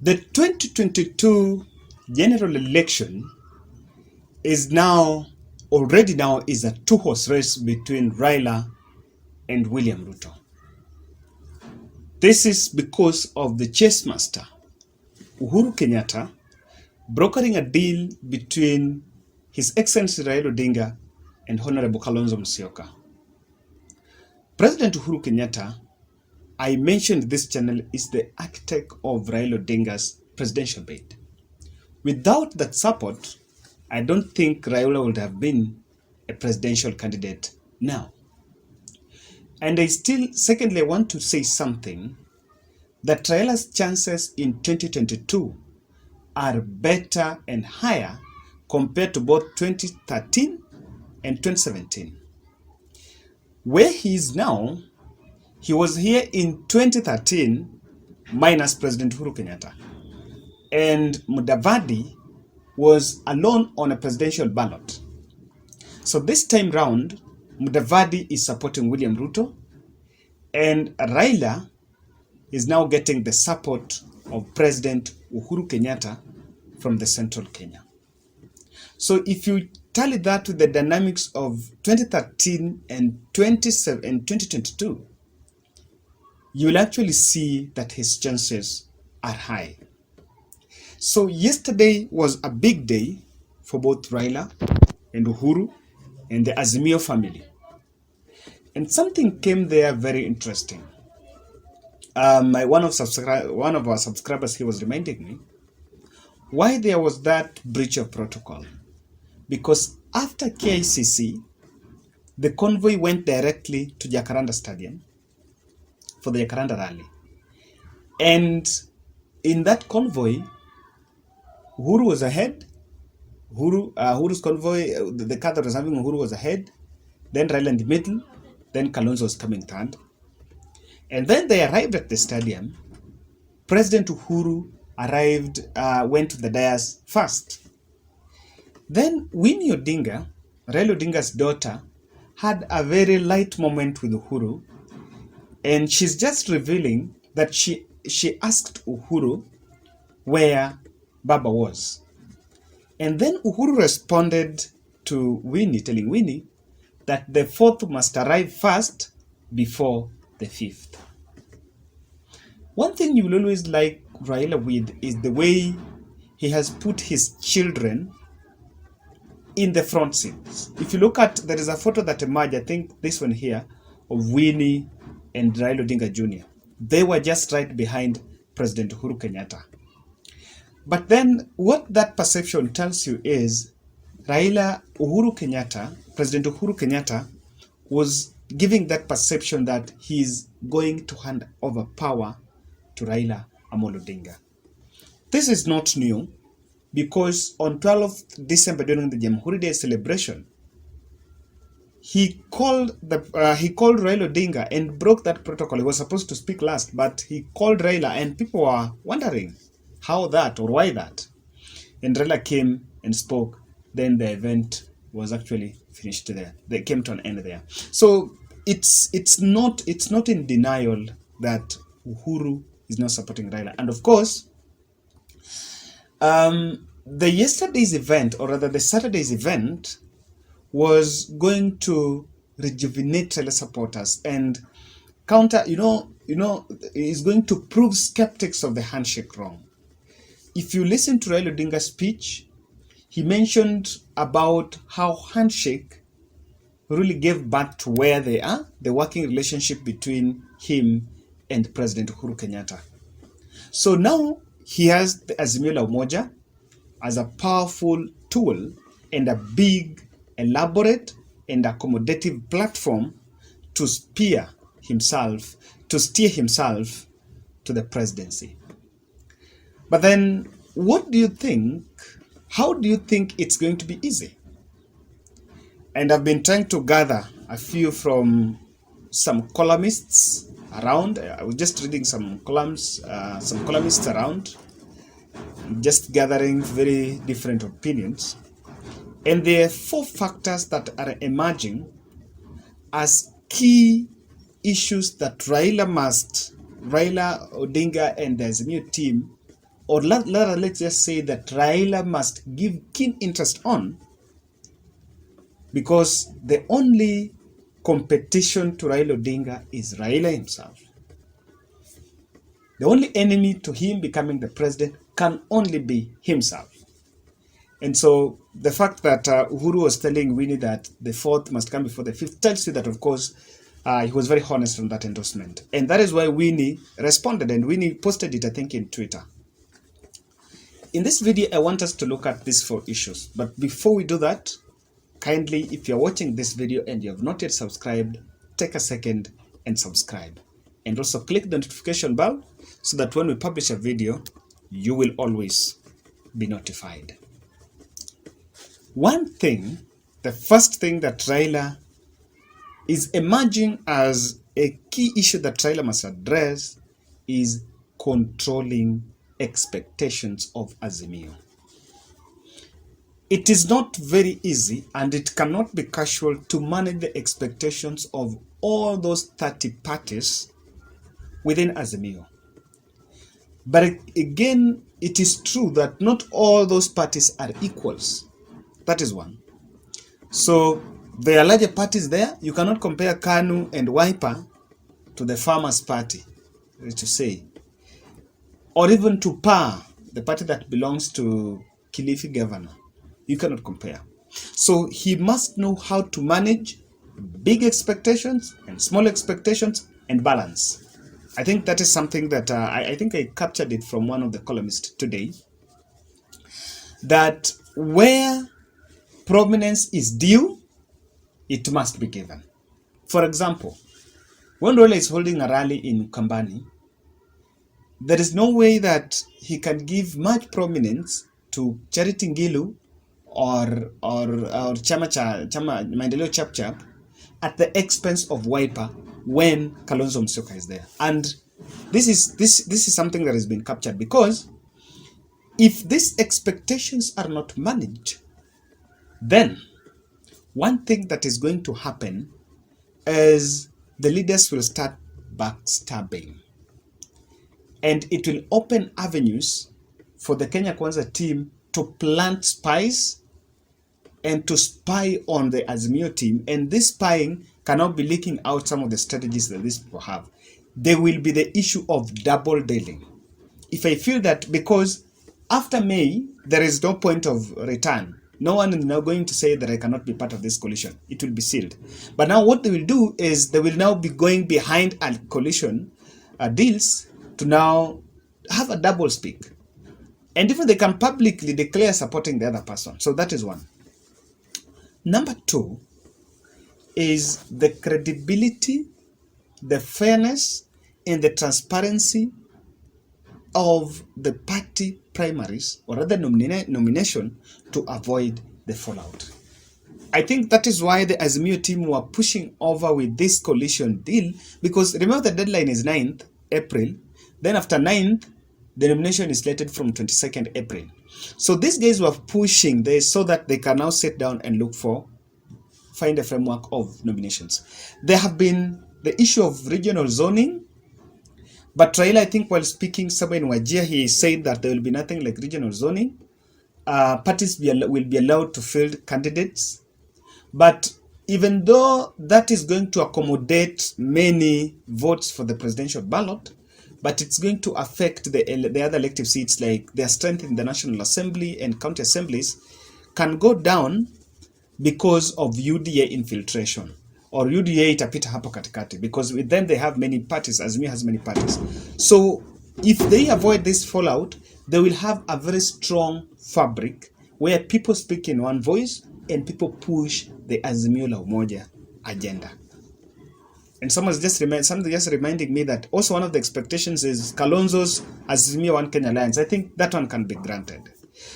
The 2022 general election is already a two-horse race between Raila and William Ruto. This is because of the chess master, Uhuru Kenyatta, brokering a deal between His Excellency Raila Odinga and Honorable Kalonzo Musyoka. President Uhuru Kenyatta, I mentioned this channel, is the architect of Raila Odinga's presidential bid. Without that support, I don't think Raila would have been a presidential candidate now. And secondly, I want to say something that Raila's chances in 2022 are better and higher compared to both 2013 and 2017. Where he is now, he was here in 2013 minus President Uhuru Kenyatta. And Mudavadi was alone on a presidential ballot. So this time round, Mudavadi is supporting William Ruto, and Raila is now getting the support of President Uhuru Kenyatta from the central Kenya. So if you tally that with the dynamics of 2013 and 2022, you will actually see that his chances are high. So yesterday was a big day for both Raila and Uhuru and the Azimio family. And something came there very interesting. One of our subscribers, he was reminding me why there was that breach of protocol. Because after KICC, the convoy went directly to Jacaranda Stadium for the Jacaranda rally. And in that convoy, Uhuru was ahead. Uhuru's convoy, the car that was having Uhuru was ahead. Then Raila in the middle. Then Kalonzo was coming third. And then they arrived at the stadium. President Uhuru went to the dais first. Then Winnie Odinga, Raila Odinga's daughter, had a very light moment with Uhuru. And she's just revealing that she asked Uhuru where Baba was. And then Uhuru responded to Winnie, telling Winnie that the fourth must arrive first before the fifth. One thing you will always like Raila with is the way he has put his children in the front seats. If you look at, there is a photo that emerged, I think this one here, of Winnie and Raila Odinga Jr. They were just right behind President Uhuru Kenyatta. But then what that perception tells you is President Uhuru Kenyatta was giving that perception that he's going to hand over power to Raila Amolo Odinga. This is not new because on 12th December during the Jamhuri Day celebration, he called Raila Odinga and broke that protocol. He was supposed to speak last, but he called Raila and people were wondering how that or why that. And Raila came and spoke. Then the event was actually finished there. They came to an end there. So it's not in denial that Uhuru is not supporting Raila. And of course, the yesterday's event, or rather the Saturday's event, was going to rejuvenate Raila supporters and counter, is going to prove skeptics of the handshake wrong. If you listen to Raila Odinga's speech, he mentioned about how handshake really gave birth to where they are, the working relationship between him and President Uhuru Kenyatta. So now he has the Azimio la Umoja as a powerful tool and a big, elaborate, and accommodative platform to steer himself to the presidency. But then, what do you think? How do you think it's going to be easy? And I've been trying to gather a few from some columnists around. I was just reading some columnists around, just gathering very different opinions. And there are 4 factors that are emerging as key issues that Raila Odinga and the Azimio team or let's just say that Raila must give keen interest on, because the only competition to Raila Odinga is Raila himself. The only enemy to him becoming the president can only be himself. And so the fact that Uhuru was telling Winnie that the fourth must come before the fifth tells you that, of course, he was very honest on that endorsement. And that is why Winnie responded, and Winnie posted it, I think, in Twitter. In this video, I want us to look at these 4 issues. But before we do that, kindly, if you're watching this video and you have not yet subscribed, take a second and subscribe. And also click the notification bell so that when we publish a video, you will always be notified. One thing, the first thing that Raila is emerging as a key issue that Raila must address is controlling expectations of Azimio. It is not very easy, and it cannot be casual to manage the expectations of all those 30 parties within Azimio. But again, it is true that not all those parties are equals. That is one. So there are larger parties there. You cannot compare KANU and Wiper to the Farmers Party, to say, or even to PAR, the party that belongs to Kilifi governor. You cannot compare. So he must know how to manage big expectations and small expectations and balance. I think that is something that I think I captured it from one of the columnists today, that where prominence is due, it must be given. For example, when Raila is holding a rally in Kambani, there is no way that he can give much prominence to Charity Ngilu or Chama Maendeleo Chap Chap at the expense of Wiper when Kalonzo Musyoka is there. And this is something that has been captured, because if these expectations are not managed, then one thing that is going to happen is the leaders will start backstabbing. And it will open avenues for the Kenya Kwanza team to plant spies and to spy on the Azimio team. And this spying cannot be leaking out some of the strategies that these people have. There will be the issue of double dealing. If I feel that because after May, there is no point of return, no one is now going to say that I cannot be part of this coalition. It will be sealed. But now what they will do is they will now be going behind a coalition deals to now have a double speak. And even they can publicly declare supporting the other person. So that is one. Number 2 is the credibility, the fairness, and the transparency of the party primaries, or rather nomination, to avoid the fallout. I think that is why the Azimio team were pushing over with this coalition deal, because remember the deadline is 9th April. Then after 9th, the nomination is slated from 22nd April. So these guys were pushing this so that they can now sit down and find a framework of nominations. There have been the issue of regional zoning, but Raila, I think while speaking somewhere in Wajir, he said that there will be nothing like regional zoning. Parties will be allowed to field candidates. But even though that is going to accommodate many votes for the presidential ballot, but it's going to affect the other elective seats, like their strength in the National Assembly and county assemblies can go down because of UDA infiltration, or UDA itapita hapo katikati, because with them they have many parties, Azimio has many parties. So if they avoid this fallout, they will have a very strong fabric where people speak in one voice and people push the Azimio la Umoja agenda. And something just reminding me that also one of the expectations is Kalonzo's Azimio One Kenya Alliance. I think that one can be granted.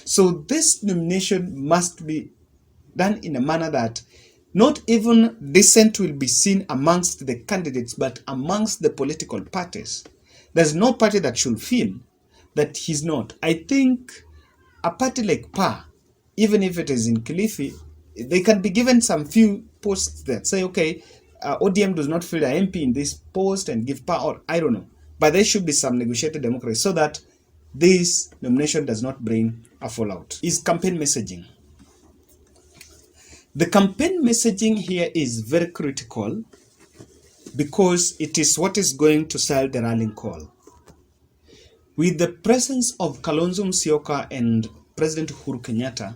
So this nomination must be done in a manner that not even dissent will be seen amongst the candidates, but amongst the political parties. There's no party that should feel that he's not. I think a party like PAR, even if it is in Kilifi, they can be given some few posts that say, okay, ODM does not fill an MP in this post and give PAR, or I don't know. But there should be some negotiated democracy so that this nomination does not bring a fallout, is campaign messaging. The campaign messaging here is very critical because it is what is going to sell the rallying call. With the presence of Kalonzo Musyoka and President Uhuru Kenyatta,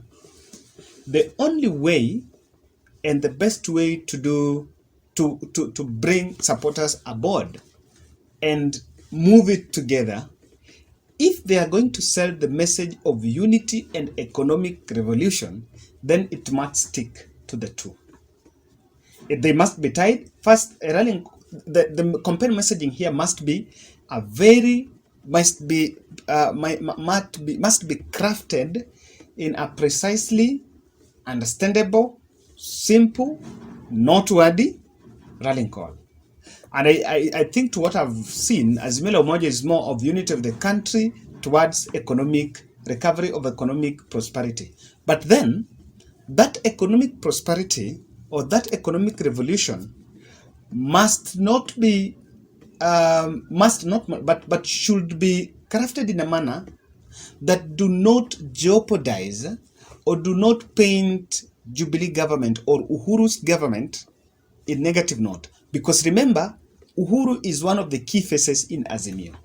the only way and the best way to bring supporters aboard and move it together, if they are going to sell the message of unity and economic revolution, then it must stick to the two. They must be tied. First, the campaign messaging here must be crafted in a precisely understandable, simple, noteworthy rallying call. And I think to what I've seen, Azimio Umoja is more of unity of the country towards economic recovery of economic prosperity. But then, that economic prosperity or that economic revolution must not be, but should be crafted in a manner that do not jeopardize or do not paint Jubilee government or Uhuru's government in negative note. Because remember, Uhuru is one of the key faces in Azimio.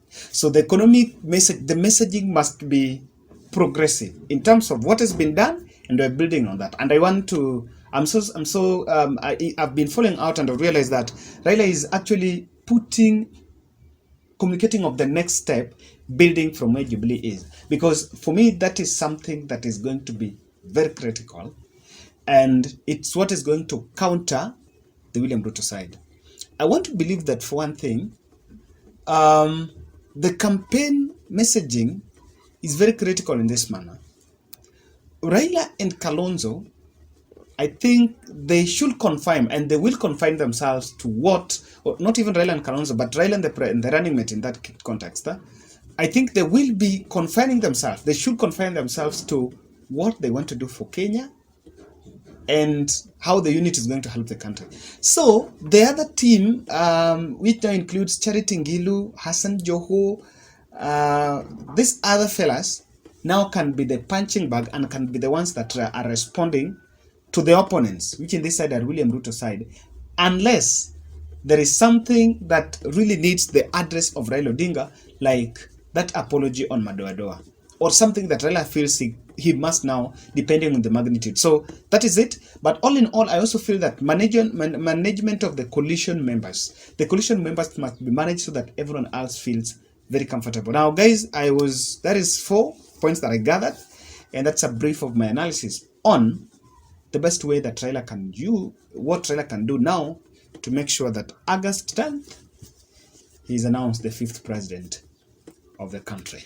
So the economic message, the messaging must be progressive in terms of what has been done, and we're building on that. And I want to, I've been following out and I realized that Raila is actually communicating of the next step, building from where Jubilee is. Because for me, that is something that is going to be very critical. And it's what is going to counter the William Ruto side. I want to believe that for one thing, the campaign messaging is very critical in this manner. Raila and Kalonzo, I think they should confine, and they will confine themselves to what, or not even Raila and Kalonzo, but Raila and the running mate in that context. I think they will be confining themselves. They should confine themselves to what they want to do for Kenya and how the unit is going to help the country. So the other team, which now includes Charity Ngilu, Hassan Joho, these other fellas now can be the punching bag and can be the ones that are responding to the opponents, which in this side are William Ruto side, unless there is something that really needs the address of Raila Odinga, like that apology on Madoadoa, or something that Raila feels he must now, depending on the magnitude. So that is it. But all in all, I also feel that management of the coalition members must be managed so that everyone else feels very comfortable. Now, guys, that is 4 points that I gathered, and that's a brief of my analysis on the best way that Raila can do, what Raila can do now to make sure that August 10th, he is announced the 5th president of the country.